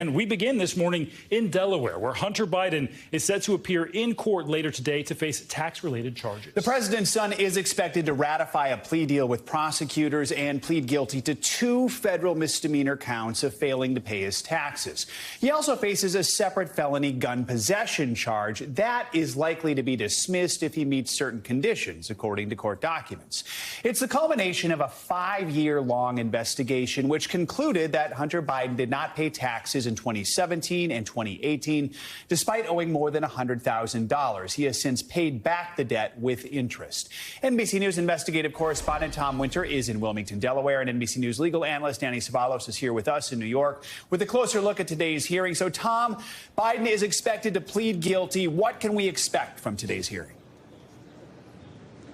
And we begin this morning in Delaware, where Hunter Biden is set to appear in court later today to face tax-related charges. The president's son is expected to ratify a plea deal with prosecutors and plead guilty to 2 federal misdemeanor counts of failing to pay his taxes. He also faces a separate felony gun possession charge that is likely to be dismissed if he meets certain conditions, according to court documents. It's the culmination of a 5-year-long investigation, which concluded that Hunter Biden did not pay taxes in 2017 and 2018, despite owing more than $100,000. He has since paid back the debt with interest. NBC News investigative correspondent Tom Winter is in Wilmington, Delaware, and NBC News legal analyst Danny Cevallos is here with us in New York with a closer look at today's hearing. So, Tom, Biden is expected to plead guilty. What can we expect from today's hearing?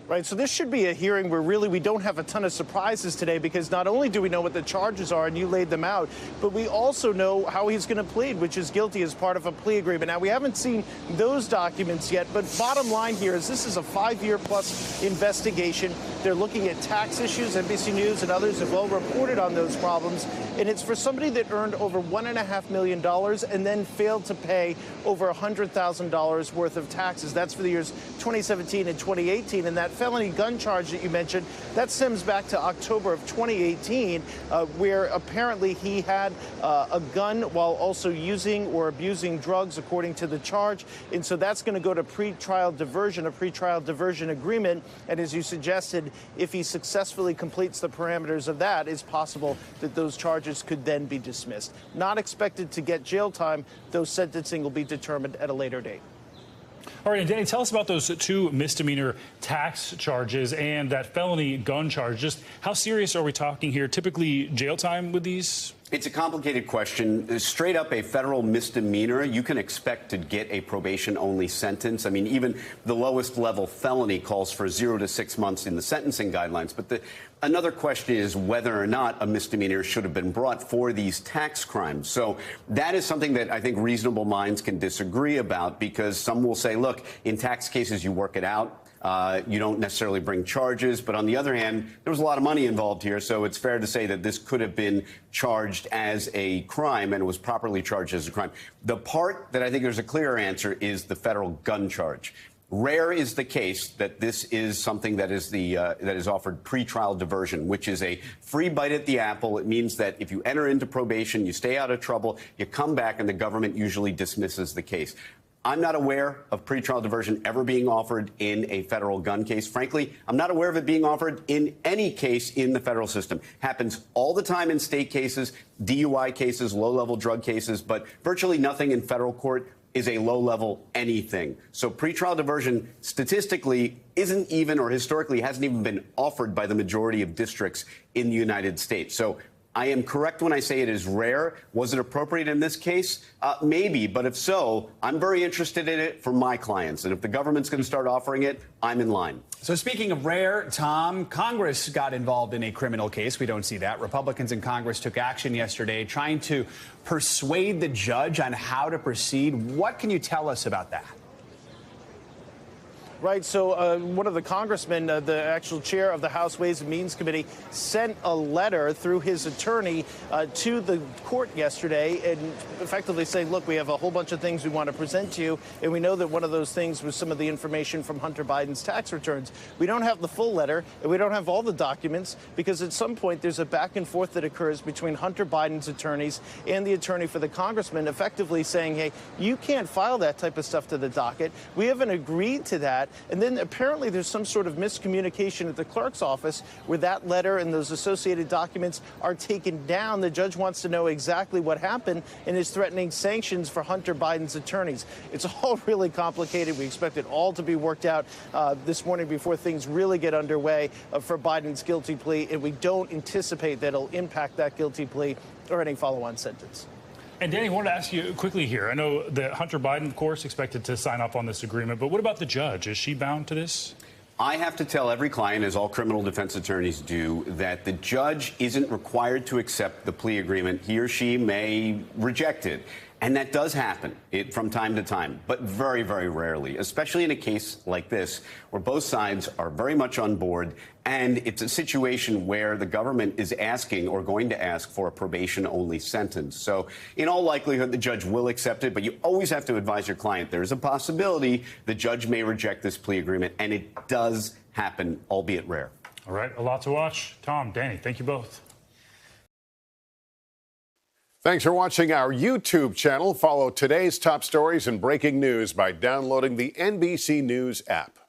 Right, so this should be a hearing where really we don't have a ton of surprises today, because not only do we know what the charges are, and you laid them out, but we also know how he's going to plead, which is guilty as part of a plea agreement. Now, we haven't seen those documents yet, but bottom line here is this is a 5-year-plus investigation. They're looking at tax issues. NBC News and others have well reported on those problems, and it's for somebody that earned over $1.5 million and then failed to pay over $100,000 worth of taxes. That's for the years 2017 and 2018, and that felony gun charge that you mentioned, that stems back to October of 2018, where apparently he had a gun while also using or abusing drugs, according to the charge. And so that's going to go to pretrial diversion, a pretrial diversion agreement. And as you suggested, if he successfully completes the parameters of that, it's possible that those charges could then be dismissed. Not expected to get jail time, though sentencing will be determined at a later date. All right, and Danny, tell us about those 2 misdemeanor tax charges and that felony gun charge. Just how serious are we talking here? Typically jail time with these? It's a complicated question. Straight up a federal misdemeanor, you can expect to get a probation-only sentence. I mean, even the lowest level felony calls for 0 to 6 months in the sentencing guidelines. But another question is whether or not a misdemeanor should have been brought for these tax crimes. So that is something that I think reasonable minds can disagree about, because some will say, look, in tax cases, you work it out. You don't necessarily bring charges. But on the other hand, there was a lot of money involved here. So it's fair to say that this could have been charged as a crime and was properly charged as a crime. The part that I think there's a clearer answer is the federal gun charge. Rare is the case that this is something that is that is offered pretrial diversion, which is a free bite at the apple. It means that if you enter into probation, you stay out of trouble, you come back, and the government usually dismisses the case. I'm not aware of pretrial diversion ever being offered in a federal gun case. Frankly, I'm not aware of it being offered in any case in the federal system. Happens all the time in state cases, DUI cases, low-level drug cases, but virtually nothing in federal court is a low-level anything. So pretrial diversion statistically isn't even, or historically hasn't even been offered by the majority of districts in the United States. So I am correct when I say it is rare. Was it appropriate in this case? Maybe, but if so, I'm very interested in it for my clients. And if the government's going to start offering it, I'm in line. So speaking of rare, Tom, Congress got involved in a criminal case. We don't see that. Republicans in Congress took action yesterday trying to persuade the judge on how to proceed. What can you tell us about that? Right, so one of the congressmen, the actual chair of the House Ways and Means Committee, sent a letter through his attorney to the court yesterday, and effectively saying, look, we have a whole bunch of things we want to present to you, and we know that one of those things was some of the information from Hunter Biden's tax returns. We don't have the full letter, and we don't have all the documents, because at some point there's a back and forth that occurs between Hunter Biden's attorneys and the attorney for the congressman, effectively saying, hey, you can't file that type of stuff to the docket. We haven't agreed to that. And then apparently there's some sort of miscommunication at the clerk's office where that letter and those associated documents are taken down. The judge wants to know exactly what happened and is threatening sanctions for Hunter Biden's attorneys. It's all really complicated. We expect it all to be worked out this morning before things really get underway for Biden's guilty plea. And we don't anticipate that it'll impact that guilty plea or any follow-on sentence. And Danny, I wanted to ask you quickly here. I know that Hunter Biden, of course, expected to sign off on this agreement, but what about the judge? Is she bound to this? I have to tell every client, as all criminal defense attorneys do, that the judge isn't required to accept the plea agreement. He or she may reject it. And that does happen from time to time, but very, very rarely, especially in a case like this, where both sides are very much on board. And it's a situation where the government is asking or going to ask for a probation-only sentence. So in all likelihood, the judge will accept it. But you always have to advise your client there is a possibility the judge may reject this plea agreement. And it does happen, albeit rare. All right, a lot to watch. Tom, Danny, thank you both. Thanks for watching our YouTube channel. Follow today's top stories and breaking news by downloading the NBC News app.